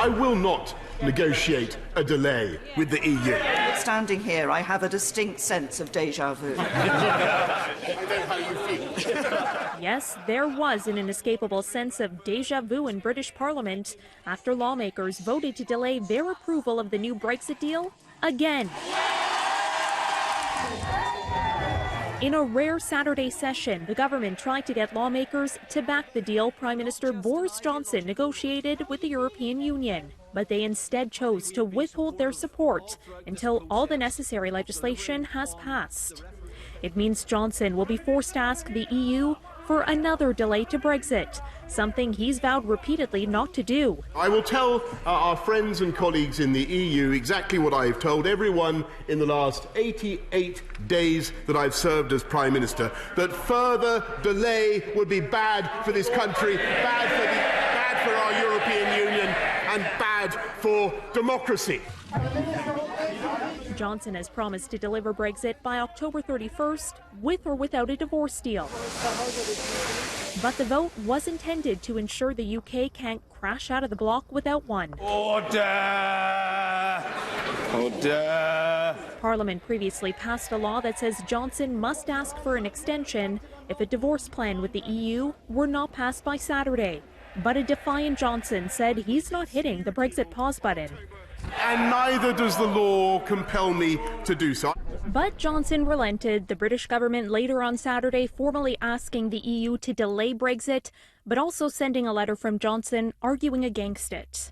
I will not negotiate a delay with the EU. Standing here, I have a distinct sense of déjà vu. Yes, there was an inescapable sense of déjà vu in British Parliament after lawmakers voted to delay their approval of the new Brexit deal again. In a rare Saturday session, the government tried to get lawmakers to back the deal Prime Minister Boris Johnson negotiated with the European Union. But they instead chose to withhold their support until all the necessary legislation has passed. It means Johnson will be forced to ask the EU for another delay to Brexit, something he's vowed repeatedly not to do. I will tell our friends and colleagues in the EU exactly what I've told everyone in the last 88 days that I've served as Prime Minister, that further delay would be bad for this country, bad for our European Union, and bad for democracy. Johnson has promised to deliver Brexit by October 31st, with or without a divorce deal. But the vote was intended to ensure the UK can't crash out of the bloc without one. Order! Order! Parliament previously passed a law that says Johnson must ask for an extension if a divorce plan with the EU were not passed by Saturday. But a defiant Johnson said he's not hitting the Brexit pause button. And neither does the law compel me to do so. But Johnson relented, the British government later on Saturday formally asking the EU to delay Brexit, but also sending a letter from Johnson arguing against it.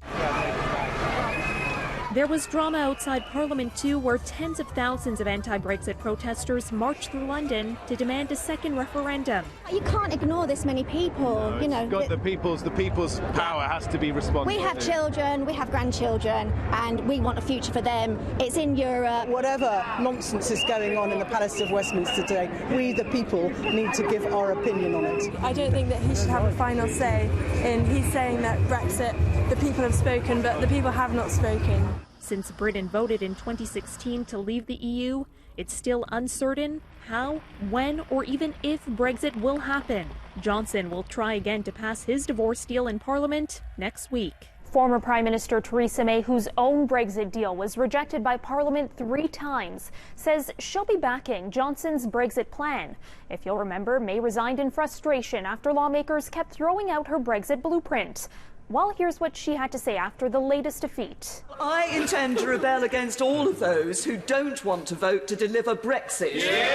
There was drama outside Parliament too, where tens of thousands of anti-Brexit protesters marched through London to demand a second referendum. You can't ignore this many people, you know. The people's power has to be responsible. We have children, we have grandchildren, and we want a future for them. It's in Europe. Whatever nonsense is going on in the Palace of Westminster today, we the people need to give our opinion on it. I don't think that he should have a final say in. He's saying that Brexit, the people have spoken, but the people have not spoken. Since Britain voted in 2016 to leave the EU, it's still uncertain how, when, or even if Brexit will happen. Johnson will try again to pass his divorce deal in Parliament next week. Former Prime Minister Theresa May, whose own Brexit deal was rejected by Parliament 3 times, says she'll be backing Johnson's Brexit plan. If you'll remember, May resigned in frustration after lawmakers kept throwing out her Brexit blueprint. Well, here's what she had to say after the latest defeat. I intend to rebel against all of those who don't want to vote to deliver Brexit. Yeah!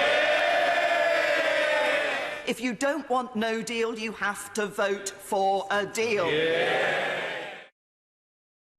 If you don't want no deal, you have to vote for a deal. Yeah!